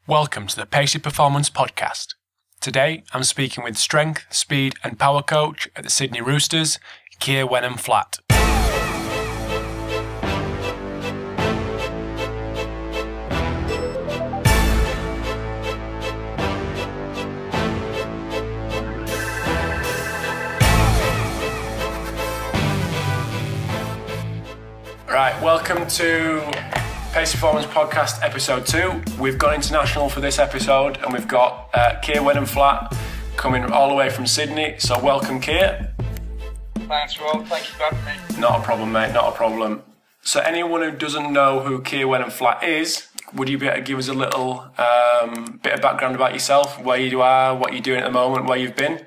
Welcome to the Pacey Performance Podcast. Today I'm speaking with strength, speed and power coach at the Sydney Roosters, Keir Wenham-Flatt. Right, welcome to Pacey Performance Podcast Episode 2. We've gone international for this episode and we've got Keir Wenham-Flatt coming all the way from Sydney. So welcome, Keir. Thanks, Rob. Thank you for having me. Not a problem, mate, not a problem. So anyone who doesn't know who Keir Wenham-Flatt is, would you be able to give us a little bit of background about yourself, where you are, what you're doing at the moment, where you've been?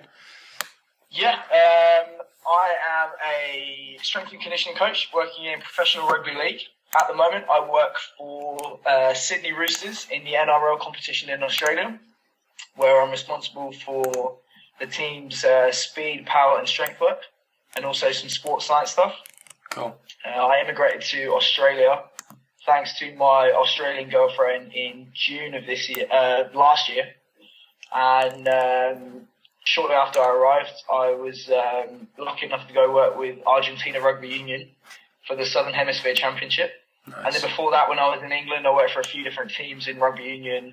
Yeah, I am a strength and conditioning coach working in professional rugby league. At the moment, I work for Sydney Roosters in the NRL competition in Australia, where I'm responsible for the team's speed, power and strength work, and also some sports science stuff. Cool. I immigrated to Australia thanks to my Australian girlfriend in June of last year. And shortly after I arrived, I was lucky enough to go work with Argentina Rugby Union for the Southern Hemisphere Championship. Nice. And then before that, when I was in England, I worked for a few different teams in Rugby Union,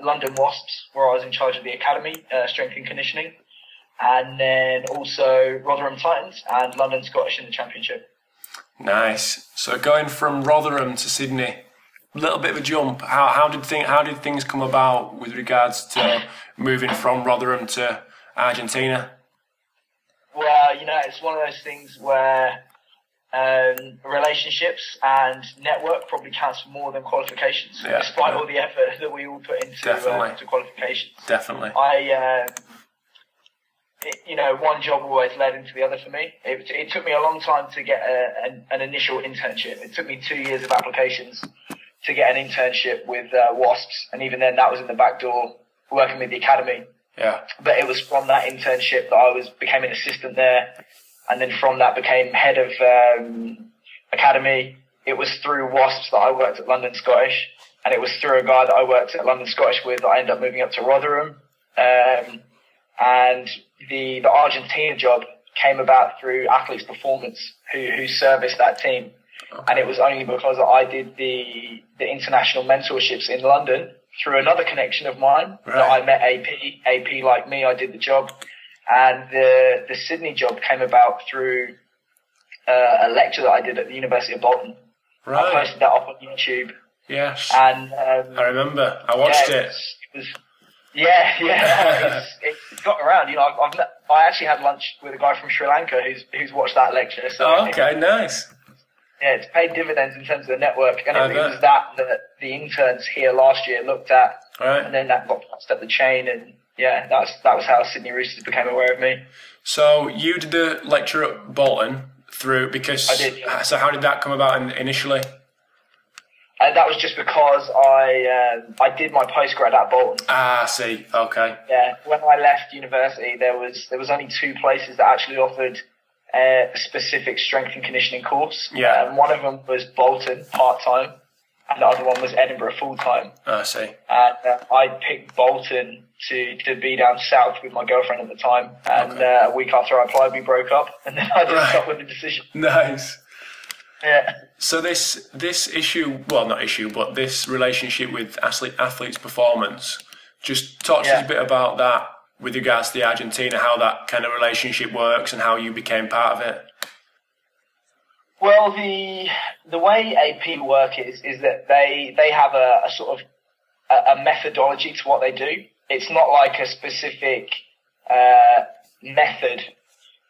London Wasps, where I was in charge of the academy, strength and conditioning, and then also Rotherham Titans and London Scottish in the Championship. Nice. So going from Rotherham to Sydney, a little bit of a jump. How did things come about with regards to moving from Rotherham to Argentina? Well, it's one of those things where relationships and network probably counts for more than qualifications, despite all the effort that we all put into qualifications. Definitely. One job always led into the other for me. It took me a long time to get an initial internship. It took me 2 years of applications to get an internship with Wasps, and even then that was in the back door working with the academy. Yeah. But it was from that internship that I became an assistant there. And then from that became head of academy. It was through Wasps that I worked at London Scottish. And it was through a guy that I worked at London Scottish with that I ended up moving up to Rotherham. And the Argentina job came about through Athletes Performance, who serviced that team. Okay. And it was only because I did the international mentorships in London through another connection of mine that I met AP. AP, like me, I did the job. And the Sydney job came about through a lecture that I did at the University of Bolton. Right. I posted that up on YouTube. Yes. And I remember. I watched it. It got around. I actually had lunch with a guy from Sri Lanka who's watched that lecture. So okay, nice. Yeah, it's paid dividends in terms of the network, and it was that the interns here last year looked at, and then that got passed up the chain, and yeah, that was how Sydney Roosters became aware of me. So you did the lecture at Bolton because I did. Yeah. So how did that come about initially? That was just because I did my postgrad at Bolton. Ah, I see. Okay. Yeah, when I left university, there was only 2 places that actually offered a specific strength and conditioning course. Yeah. One of them was Bolton part-time, and the other one was Edinburgh full-time. I see. And I picked Bolton to be down south with my girlfriend at the time. And a week after I applied, we broke up, and then I just stuck with the decision. Nice. Yeah. So this issue, well, not issue, but this relationship with Athletes Performance, just talk to us a bit about that with regards to the Argentina, how that kind of relationship works and how you became part of it. Well, the way AP work is that they have a sort of a methodology to what they do. It's not like a specific method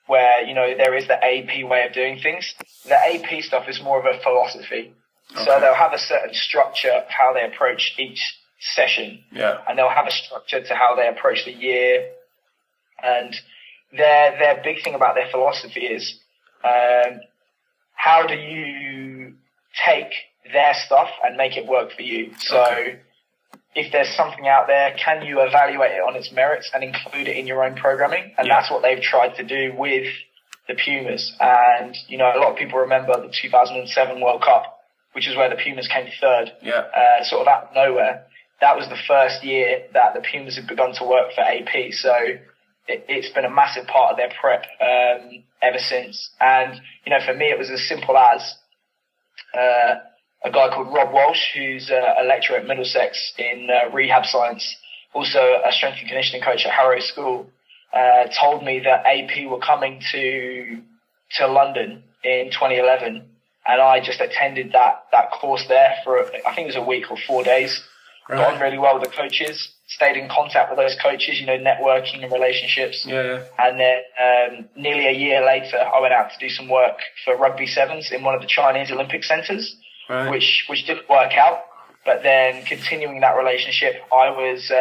where, there is the AP way of doing things. The AP stuff is more of a philosophy. Okay. So they'll have a certain structure of how they approach each session. Yeah. And they'll have a structure to how they approach the year. And their big thing about their philosophy is how do you take their stuff and make it work for you? So if there's something out there, can you evaluate it on its merits and include it in your own programming? And that's what they've tried to do with the Pumas. And, a lot of people remember the 2007 World Cup, which is where the Pumas came third, sort of out of nowhere. that was the first year that the Pumas had begun to work for AP. So it's been a massive part of their prep ever since. And, for me, it was as simple as a guy called Rob Walsh, who's a lecturer at Middlesex in rehab science, also a strength and conditioning coach at Harrow School, told me that AP were coming to London in 2011. And I just attended that course there for, I think it was a week or 4 days. Right. Got on really well with the coaches, stayed in contact with those coaches, networking and relationships. Yeah. And then nearly a year later, I went out to do some work for rugby sevens in one of the Chinese Olympic centres, right. which didn't work out. But then continuing that relationship, I was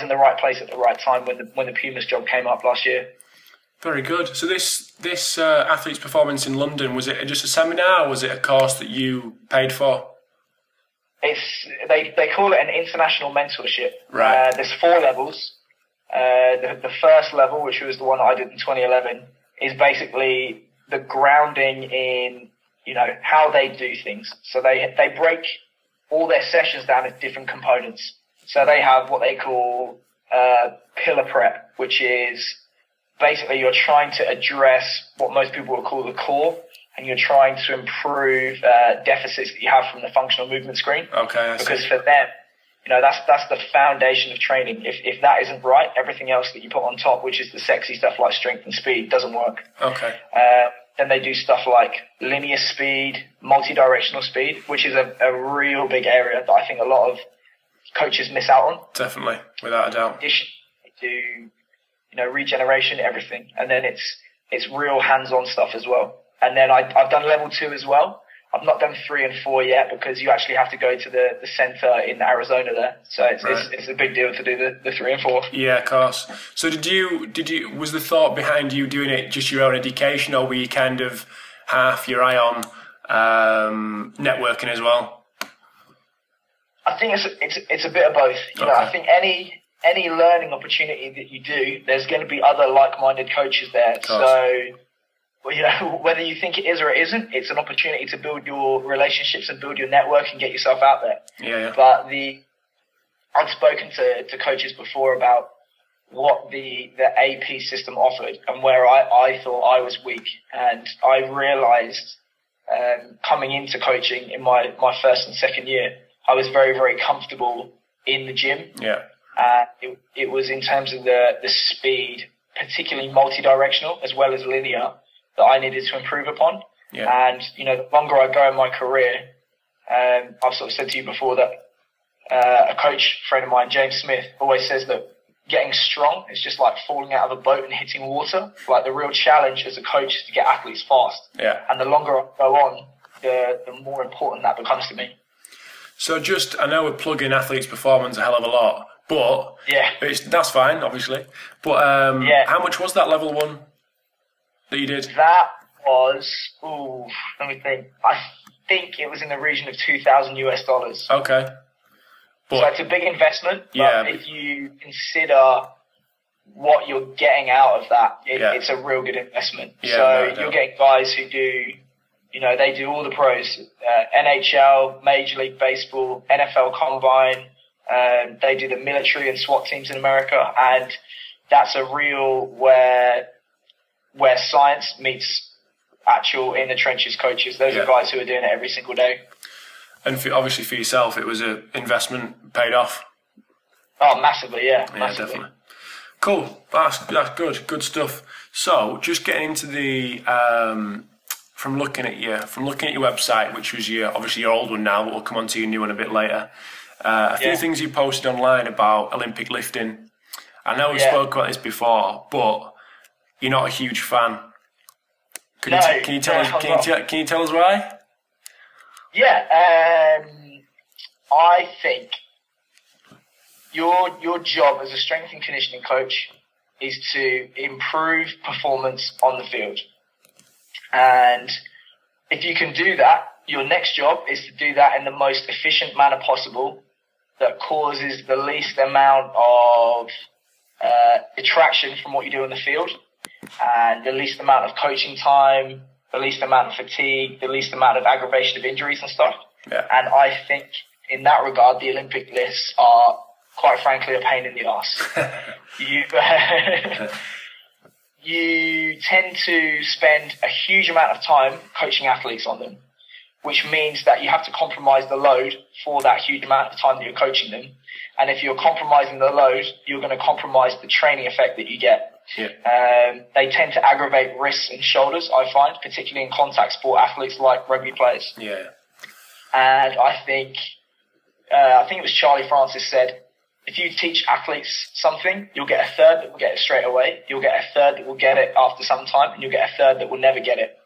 in the right place at the right time when the Pumas job came up last year. Very good. So this athlete's performance in London, was it just a seminar, or was it a course that you paid for? They call it an international mentorship. Right. There's 4 levels. The first level, which was the one that I did in 2011, is basically the grounding in how they do things. So they break all their sessions down into different components. So they have what they call pillar prep, which is basically you're trying to address what most people would call the core, and you're trying to improve deficits that you have from the functional movement screen. Okay, because for them, that's the foundation of training. If that isn't right, everything else that you put on top, which is the sexy stuff like strength and speed, doesn't work. Okay. Then they do stuff like linear speed, multi-directional speed, which is a real big area that I think a lot of coaches miss out on. Definitely, without a doubt. They do, regeneration, everything, and then it's real hands-on stuff as well. And then I've done level 2 as well. I've not done 3 and 4 yet because you actually have to go to the center in Arizona there. So it's a big deal to do the 3 and 4. Yeah, of course. So did you was the thought behind you doing it just your own education, or were you kind of half your eye on networking as well? I think it's a bit of both. Okay. I think any learning opportunity that you do, there's going to be other like-minded coaches there. So, whether you think it is or it isn't, it's an opportunity to build your relationships and build your network and get yourself out there. Yeah. But I'd spoken to coaches before about what the AP system offered and where I thought I was weak. And I realized coming into coaching in my first and second year, I was very, very comfortable in the gym. Yeah. It was in terms of the speed, particularly multi-directional as well as linear, that I needed to improve upon. Yeah. And, the longer I go in my career, I've sort of said to you before that a coach friend of mine, James Smith, always says that getting strong is just like falling out of a boat and hitting water. Like the real challenge as a coach is to get athletes fast. Yeah. And the longer I go on, the more important that becomes to me. So I know we're plugging athletes' performance a hell of a lot, but yeah, that's fine, obviously. But how much was that level 1 that you did? That was, let me think. I think it was in the region of $2,000 US. Okay. So it's a big investment, but yeah, if you consider what you're getting out of that, it's a real good investment. Yeah, so you're getting guys who do, they do all the pros, NHL, Major League Baseball, NFL Combine. They do the military and SWAT teams in America, and that's a real where science meets actual in the trenches coaches. Those are guys who are doing it every single day. And obviously for yourself, it was an investment paid off. Oh, massively, yeah. Yeah, massively. Definitely. Cool. That's good stuff. So just getting into the from looking at your website, which was obviously your old one now, but we'll come on to your new one a bit later. A few things you posted online about Olympic lifting. I know we spoke about this before, but you're not a huge fan. Can you tell us why? Yeah, I think your job as a strength and conditioning coach is to improve performance on the field. And if you can do that, your next job is to do that in the most efficient manner possible that causes the least amount of detraction from what you do in the field and the least amount of coaching time, the least amount of fatigue, the least amount of aggravation of injuries and stuff. Yeah. And I think in that regard, the Olympic lists are, quite frankly, a pain in the arse. You tend to spend a huge amount of time coaching athletes on them, which means that you have to compromise the load for that huge amount of time that you're coaching them. And if you're compromising the load, you're going to compromise the training effect that you get. Yeah. They tend to aggravate wrists and shoulders, I find, particularly in contact sport athletes like rugby players. Yeah. And I think it was Charlie Francis said, if you teach athletes something, you'll get a third that will get it straight away. You'll get a third that will get it after some time, and you'll get a third that will never get it.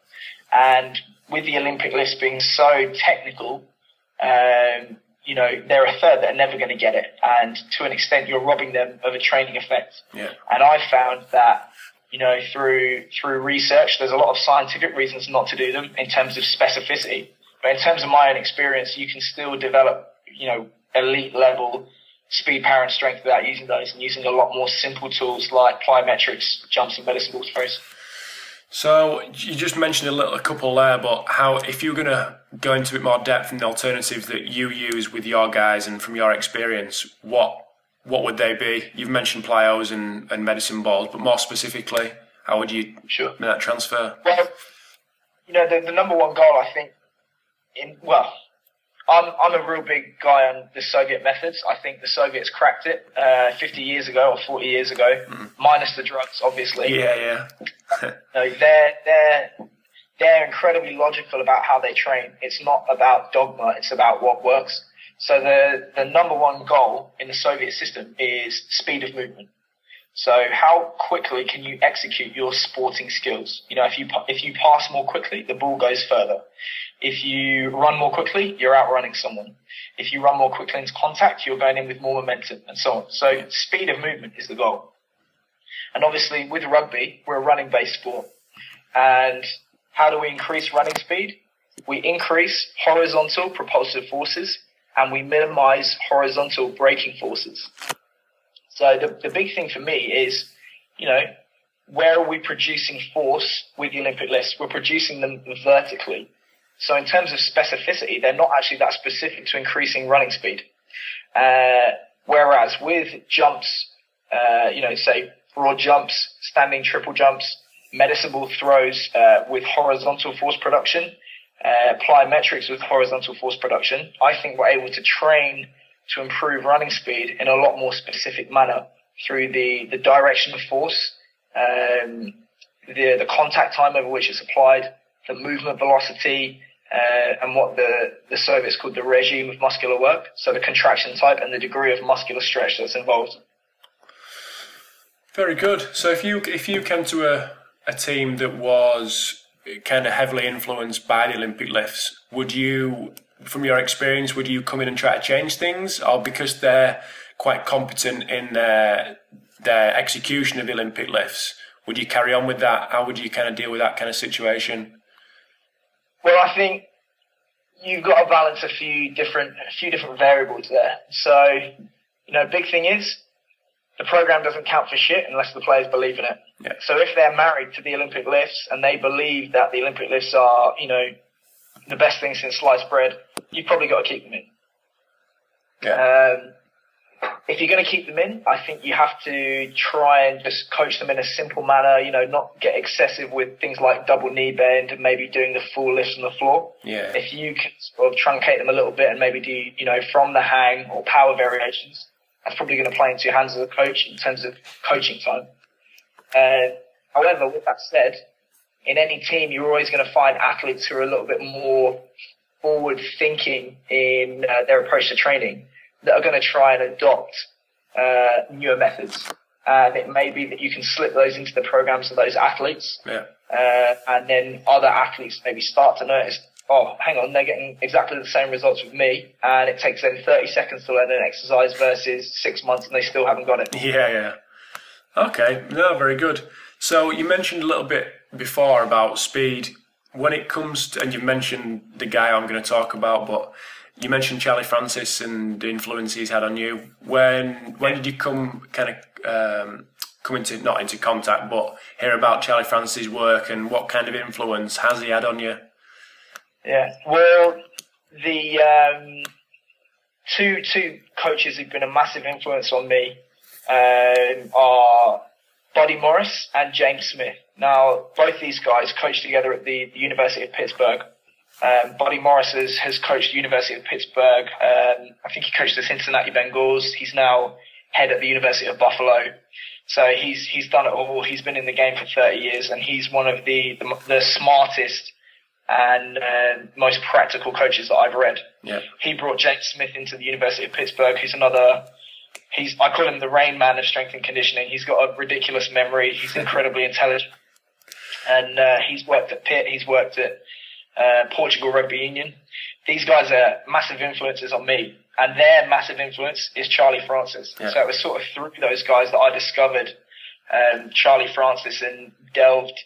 And with the Olympic list being so technical, you know, there are a third that are never going to get it. And to an extent, you're robbing them of a training effect. Yeah. And I found that, you know, through research, there's a lot of scientific reasons not to do them in terms of specificity. But in terms of my own experience, you can still develop, you know, elite level speed, power and strength without using those, and using a lot more simple tools like plyometrics, jumps and medicine ball throws. So you just mentioned a couple there, but how, if you're going to go into a bit more depth in the alternatives that you use with your guys and from your experience, what would they be? You've mentioned plyos and medicine balls, but more specifically, how would you make that transfer? Well, you know, the number one goal, I think, I'm a real big guy on the Soviet methods. I think the Soviets cracked it 50 years ago or 40 years ago, minus the drugs, obviously. Yeah. No, they're incredibly logical about how they train. It's not about dogma, it's about what works. So the number one goal in the Soviet system is speed of movement. So how quickly can you execute your sporting skills? You know, if you pass more quickly, the ball goes further. If you run more quickly, you're outrunning someone. If you run more quickly into contact, you're going in with more momentum and so on. So speed of movement is the goal. And obviously with rugby, we're a running-based sport. And how do we increase running speed? We increase horizontal propulsive forces and we minimize horizontal braking forces. So the big thing for me is, you know, where are we producing force with the Olympic list? We're producing them vertically. So in terms of specificity, they're not actually that specific to increasing running speed. Whereas with jumps, you know, say broad jumps, standing triple jumps, medicine ball throws with horizontal force production, plyometrics with horizontal force production, I think we're able to train to improve running speed in a lot more specific manner through the direction of force, the contact time over which it's applied, the movement velocity, and what the Soviets called the regime of muscular work, so the contraction type and the degree of muscular stretch that's involved. Very good. So if you came to a team that was kind of heavily influenced by the Olympic lifts, would you, from your experience, would you come in and try to change things, or because they're quite competent in their execution of the Olympic lifts, would you carry on with that? How would you kind of deal with that kind of situation? Well, I think you've got to balance a few different variables there. So, you know, big thing is the program doesn't count for shit unless the players believe in it. Yeah. So if they're married to the Olympic lifts and they believe that the Olympic lifts are, you know, the best thing since sliced bread, you've probably got to keep them in. Yeah. If you're going to keep them in, I think you have to try and just coach them in a simple manner, you know, not get excessive with things like double knee bend and maybe doing the full lifts on the floor. Yeah. If you can sort of truncate them a little bit and maybe do, you know, from the hang or power variations, that's probably going to play into your hands as a coach in terms of coaching time. However, with that said, in any team, you're always going to find athletes who are a little bit more forward thinking in their approach to training, that are going to try and adopt newer methods. And it may be that you can slip those into the programs of those athletes. Yeah. And then other athletes maybe start to notice, oh, hang on, they're getting exactly the same results with me. And it takes them 30 seconds to learn an exercise versus 6 months and they still haven't got it. Yeah. Okay. No, very good. So you mentioned a little bit before about speed. When it comes to, and you mentioned the guy I'm going to talk about, but you mentioned Charlie Francis and the influence he's had on you. When did you come into, not into contact, but hear about Charlie Francis' work, and what kind of influence has he had on you? Yeah, well, the two coaches who've been a massive influence on me are Buddy Morris and James Smith. Now, both these guys coached together at the University of Pittsburgh. Buddy Morris has coached the University of Pittsburgh. I think he coached the Cincinnati Bengals. He's now head at the University of Buffalo. So he's done it all. He's been in the game for 30 years, and he's one of the smartest and most practical coaches that I've read. Yeah. He brought James Smith into the University of Pittsburgh, who's I call him the Rain Man of strength and conditioning. He's got a ridiculous memory. He's incredibly intelligent. And he's worked at Pitt. He's worked at Portugal Rugby Union. These guys are massive influences on me. And their massive influence is Charlie Francis. Yeah. So it was sort of through those guys that I discovered Charlie Francis and delved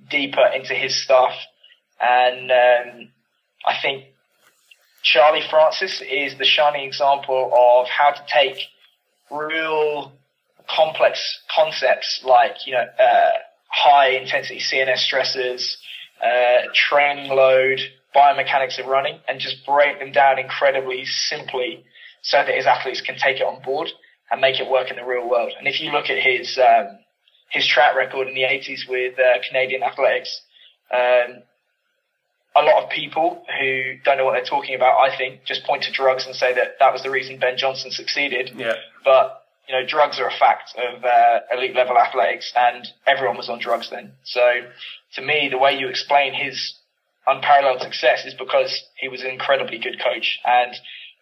deeper into his stuff. And I think Charlie Francis is the shining example of how to take real complex concepts like, high intensity CNS stresses, training load, biomechanics of running, and just break them down incredibly simply so that his athletes can take it on board and make it work in the real world. And if you look at his track record in the 80s with Canadian athletics, a lot of people who don't know what they're talking about, I think, just point to drugs and say that was the reason Ben Johnson succeeded. Yeah. But, drugs are a fact of elite level athletics, and everyone was on drugs then. So to me, the way you explain his unparalleled success is because he was an incredibly good coach. And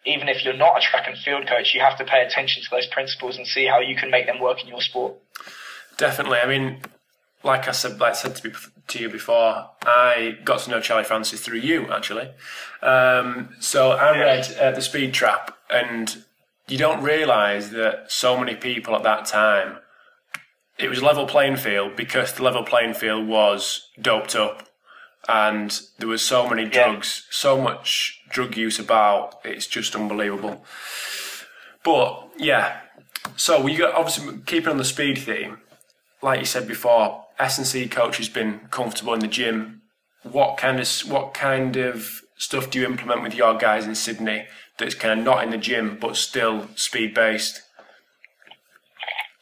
even if you're not a track and field coach, you have to pay attention to those principles and see how you can make them work in your sport. Definitely. I mean, like I said to you before, I got to know Charlie Francis through you, actually. So I read The Speed Trap, and you don't realise that so many people at that time, it was a level playing field because the level playing field was doped up, and there was so many drugs, so much drug use about, it's just unbelievable. But yeah, so we got, obviously keeping on the speed theme, like you said before, S&C coach has been comfortable in the gym. What kind of stuff do you implement with your guys in Sydney that's kind of not in the gym but still speed based?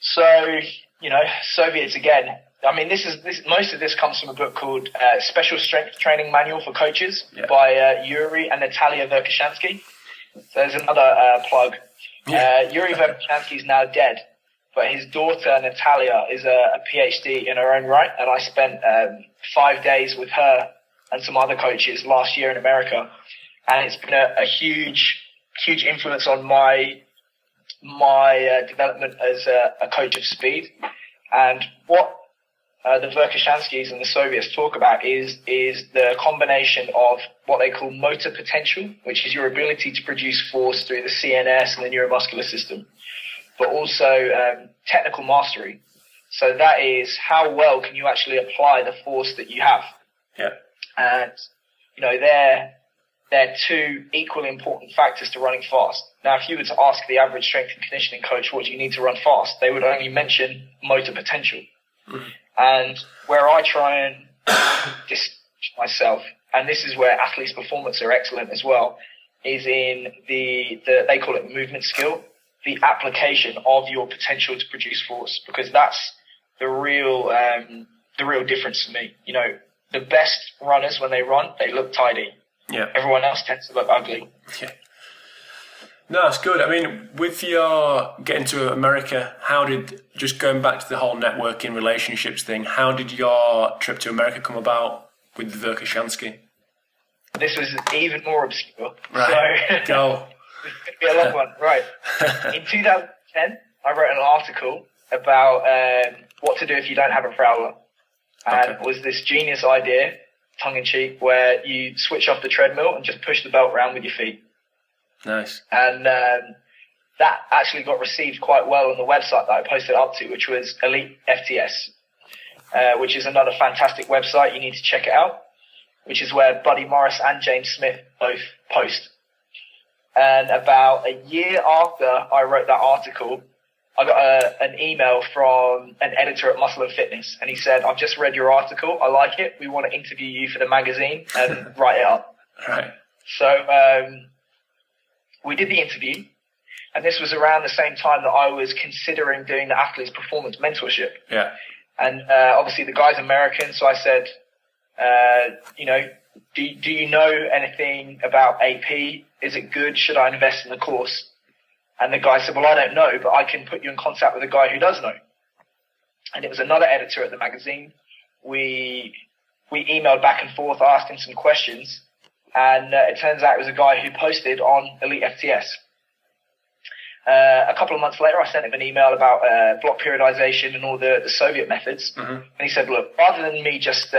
So, Soviets again. I mean, most of this comes from a book called Special Strength Training Manual for Coaches by Yuri and Natalia Verkhoshansky. So there's another plug. Yuri Verkhoshansky is now dead, but his daughter Natalia is a PhD in her own right, and I spent 5 days with her and some other coaches last year in America, and it's been a huge influence on my development as a coach of speed. And what the Verkhoshanskys and the Soviets talk about is the combination of what they call motor potential, which is your ability to produce force through the CNS and the neuromuscular system, but also technical mastery. So that is how well can you actually apply the force that you have. Yeah. And, they're two equally important factors to running fast. Now, if you were to ask the average strength and conditioning coach, what do you need to run fast? They would only mention motor potential. Mm-hmm. And where I try and distinguish myself, and this is where athletes' performance are excellent as well, is in the they call it movement skill, the application of your potential to produce force, because that's the real difference for me. The best runners, when they run, they look tidy. Yeah. Everyone else tends to look ugly. Yeah. No, that's good. I mean, with your getting to America, just going back to the whole networking relationships thing, how did your trip to America come about with Verkhoshansky? This was even more obscure. Right. So, go. This is going to be a long one. Right. In 2010, I wrote an article about what to do if you don't have a prowler. And it was this genius idea, tongue-in-cheek, where you switch off the treadmill and just push the belt around with your feet. Nice. And that actually got received quite well on the website that I posted up to, which was Elite FTS, which is another fantastic website. You need to check it out, which is where Buddy Morris and James Smith both post. And about a year after I wrote that article, I got an email from an editor at Muscle and Fitness, and he said, "I've just read your article. I like it. We want to interview you for the magazine and write it up." Right. So we did the interview, and this was around the same time that I was considering doing the Athletes Performance Mentorship. Yeah. And obviously the guy's American, so I said, do you know anything about AP? Is it good? Should I invest in the course? And the guy said, well, I don't know, but I can put you in contact with a guy who does know. And it was another editor at the magazine. We emailed back and forth, asked him some questions, and it turns out it was a guy who posted on Elite FTS. A couple of months later, I sent him an email about block periodization and all the Soviet methods. Mm-hmm. And he said, look, rather than me just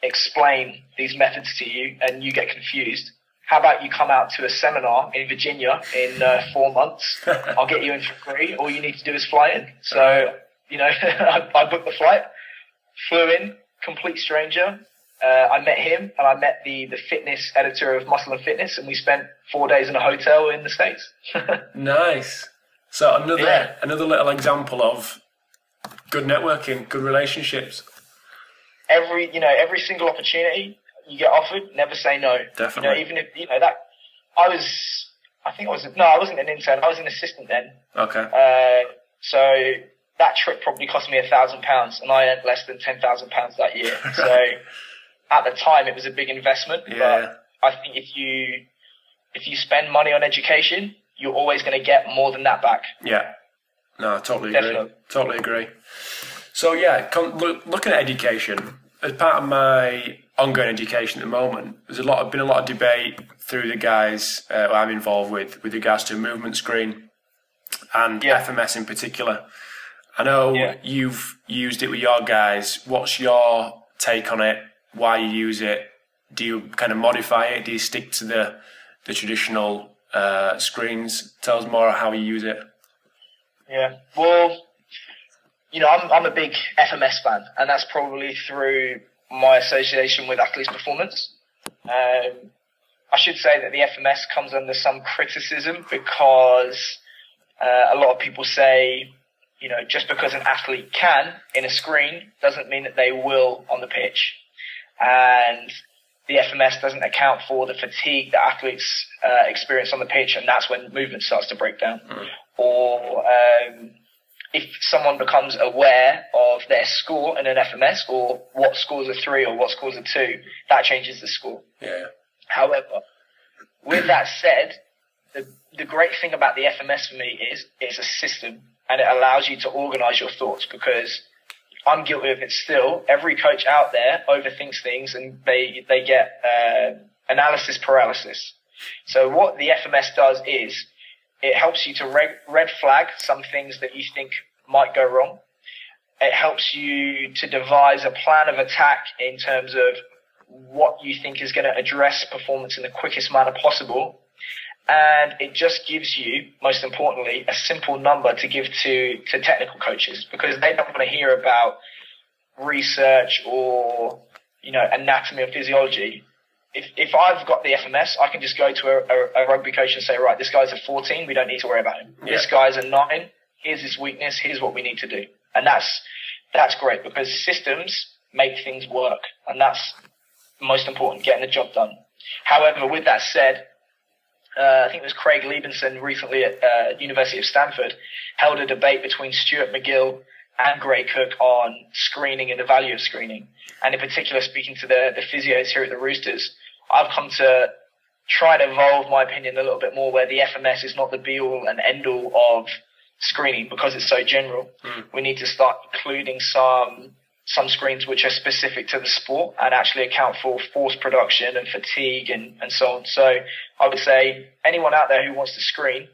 explain these methods to you and you get confused, how about you come out to a seminar in Virginia in 4 months? I'll get you in for free. All you need to do is fly in. So, I booked the flight, flew in, complete stranger. I met him, and I met the fitness editor of Muscle and Fitness, and we spent 4 days in a hotel in the States. Nice. So another little example of good networking, good relationships. Every single opportunity you get offered, never say no. Definitely. Even if that, I wasn't an intern. I was an assistant then. Okay. So that trip probably cost me £1,000, and I earned less than £10,000 that year. So at the time, it was a big investment. Yeah. But I think if you spend money on education, you're always going to get more than that back. Yeah. No, I totally agree. Definitely. Totally agree. So yeah, looking at education, as part of my ongoing education at the moment, there's been a lot of debate through the guys who I'm involved with regards to movement screen and FMS in particular. I know you've used it with your guys. What's your take on it? Why you use it? Do you kind of modify it? Do you stick to the traditional screens? Tell us more how you use it. Yeah, well, I'm a big FMS fan, and that's probably through my association with Athletes Performance. I should say that the FMS comes under some criticism because a lot of people say, just because an athlete can in a screen doesn't mean that they will on the pitch. And the FMS doesn't account for the fatigue that athletes experience on the pitch, and that's when movement starts to break down. Mm. Or if someone becomes aware of their score in an FMS, or what scores a 3 or what scores a 2, that changes the score. Yeah. However, with that said, the great thing about the FMS for me is it's a system, and it allows you to organize your thoughts, because I'm guilty of it still. Every coach out there overthinks things, and they get analysis paralysis. So what the FMS does is it helps you to red flag some things that you think might go wrong. It helps you to devise a plan of attack in terms of what you think is going to address performance in the quickest manner possible. And it just gives you, most importantly, a simple number to give to technical coaches, because they don't want to hear about research or, anatomy or physiology. If I've got the FMS, I can just go to a rugby coach and say, right, this guy's a 14, we don't need to worry about him. Yeah. This guy's a 9, here's his weakness, here's what we need to do. And that's great, because systems make things work, and that's most important, getting the job done. However, with that said, I think it was Craig Liebenson recently at University of Stanford held a debate between Stuart McGill and Gray Cook on screening and the value of screening. And in particular, speaking to the physios here at the Roosters, I've come to try to evolve my opinion a little bit more, where the FMS is not the be-all and end-all of screening, because it's so general. Mm. We need to start including some screens which are specific to the sport and actually account for force production and fatigue and so on. So I would say anyone out there who wants to screen,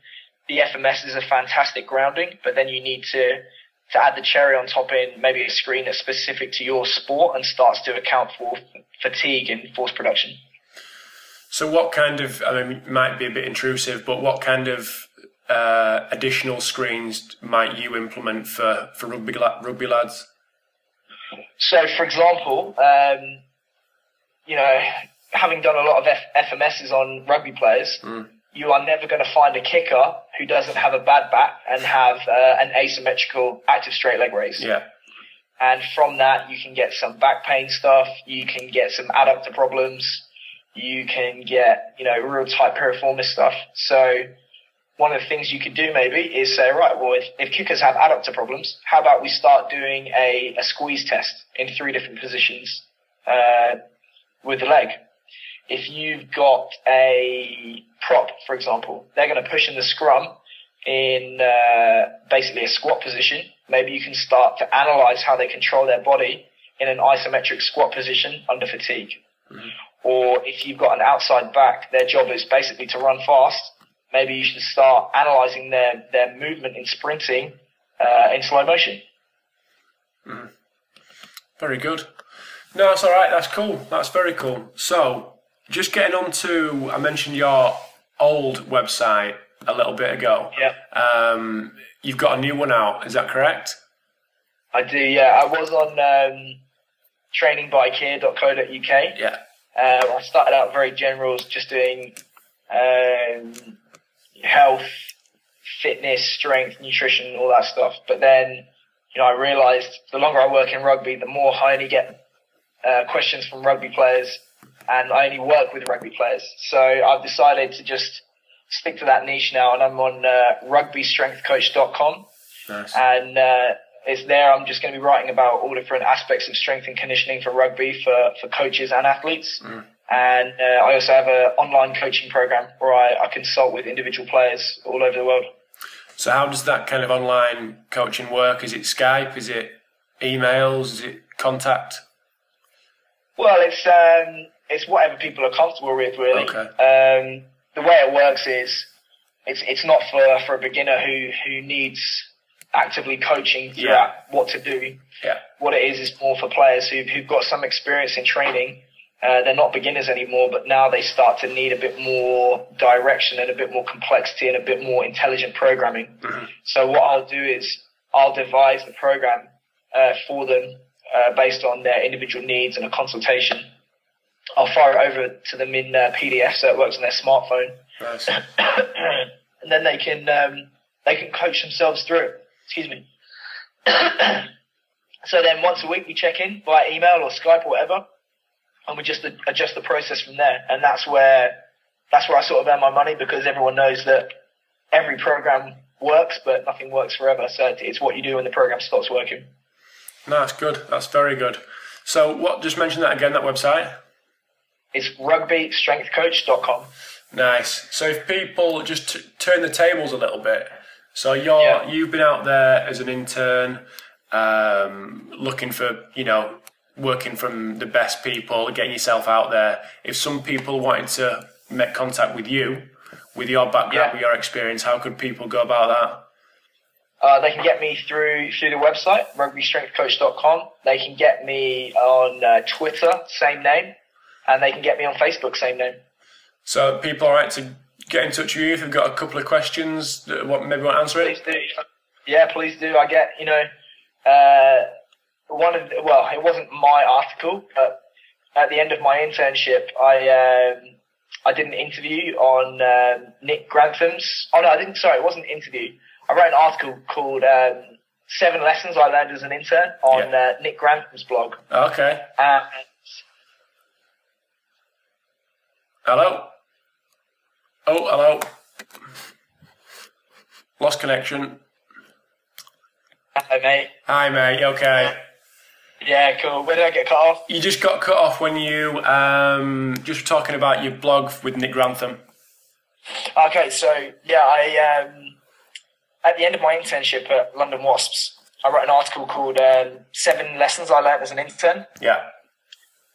the FMS is a fantastic grounding, but then you need to add the cherry on top in maybe a screen that's specific to your sport and starts to account for fatigue and force production. So what kind of, it might be a bit intrusive, but what kind of additional screens might you implement for rugby lads? So, for example, having done a lot of FMSs on rugby players, you are never going to find a kicker who doesn't have a bad back and have an asymmetrical active straight leg raise. Yeah. And from that, you can get some back pain stuff. You can get some adductor problems. You can get, real tight piriformis stuff. So one of the things you could do maybe is say, right, well, if kickers have adductor problems, how about we start doing a squeeze test in 3 different positions with the leg. If you've got a prop, for example, they're going to push in the scrum in basically a squat position. Maybe you can start to analyze how they control their body in an isometric squat position under fatigue. Mm-hmm. Or if you've got an outside back, their job is basically to run fast. Maybe you should start analyzing their movement in sprinting in slow motion. Mm. Very good. No, that's all right. That's cool. That's very cool. So, just getting on to, I mentioned your old website a little bit ago. Yeah. You've got a new one out. Is that correct? I do, yeah. I was on trainingbykeir.co.uk. Yeah. I started out very general, just doing health, fitness, strength, nutrition, all that stuff. But then, I realized the longer I work in rugby, the more I only get questions from rugby players, and I only work with rugby players. So I've decided to just stick to that niche now, and I'm on rugbystrengthcoach.com. Nice. And it's there. I'm just going to be writing about all different aspects of strength and conditioning for rugby for coaches and athletes. Mm. And I also have an online coaching program where I consult with individual players all over the world. So how does that kind of online coaching work? Is it Skype? Is it emails? Is it contact? Well, it's whatever people are comfortable with, really. Okay. The way it works is it's not for a beginner who needs actively coaching throughout what to do. Yeah. What it is more for players who've got some experience in training. They're not beginners anymore, but now they start to need a bit more direction and a bit more complexity and a bit more intelligent programming. Mm-hmm. So what I'll do is I'll devise the program for them based on their individual needs and a consultation. I'll fire it over to them in PDF so it works on their smartphone. Nice. And then they can coach themselves through it. Excuse me. So then once a week we check in via email or Skype or whatever, and we just adjust the process from there. And that's where I sort of earn my money, because everyone knows that every program works, but nothing works forever. So it's what you do when the program stops working. No, that's good. That's very good. So just mention that again, that website? It's rugbystrengthcoach.com. Nice. So if people just turn the tables a little bit. So you've been out there as an intern, looking for, working from the best people, getting yourself out there. If some people wanted to make contact with you, with your background, with your experience, how could people go about that? They can get me through the website, rugbystrengthcoach.com. They can get me on Twitter, same name, and they can get me on Facebook, same name. So people are right to get in touch with you if you've got a couple of questions that maybe want to answer it? Please do. Yeah, please do. I get, it wasn't my article, but at the end of my internship, I did an interview on Nick Grantham's. Oh no, I didn't. Sorry, it wasn't an interview. I wrote an article called 7 Lessons I Learned as an Intern on Nick Grantham's blog. Okay. Hello? Oh, hello. Lost connection. Hi, mate. Hi, mate. Okay. Yeah, cool. Where did I get cut off? You just got cut off when you just were talking about your blog with Nick Grantham. Okay, so I at the end of my internship at London Wasps, I wrote an article called 7 Lessons I Learned as an Intern. Yeah.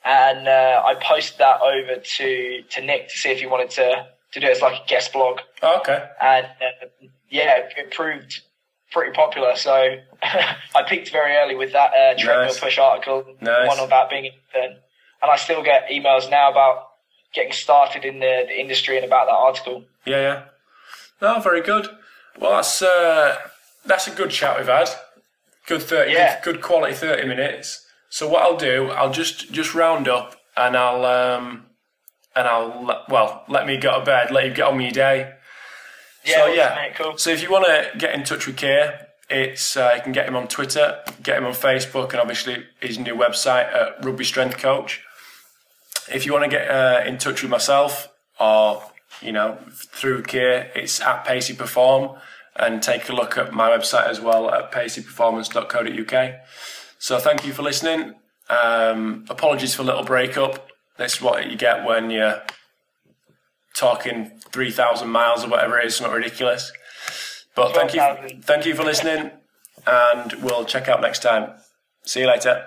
And I posted that over to Nick to see if he wanted to do it as like a guest blog. Oh, okay. And it proved pretty popular. So I peaked very early with that treadmill push article. Nice. One about being an intern. And I still get emails now about getting started in the industry and about that article. Yeah. No, very good. Well, that's a good chat we've had. Good quality 30 minutes. So what I'll do, I'll just round up, and I'll let me go to bed, let you get on with your day. Yeah, mate, cool. So if you want to get in touch with Keir, it's you can get him on Twitter, get him on Facebook, and obviously his new website at Rugby Strength Coach. if you want to get in touch with myself or, through Keir, it's at Pacey Perform, and take a look at my website as well at paceyperformance.co.uk. So thank you for listening. Apologies for a little breakup. That's what you get when you're talking 3,000 miles or whatever it is, something ridiculous. But thank you for listening, and we'll check out next time. See you later.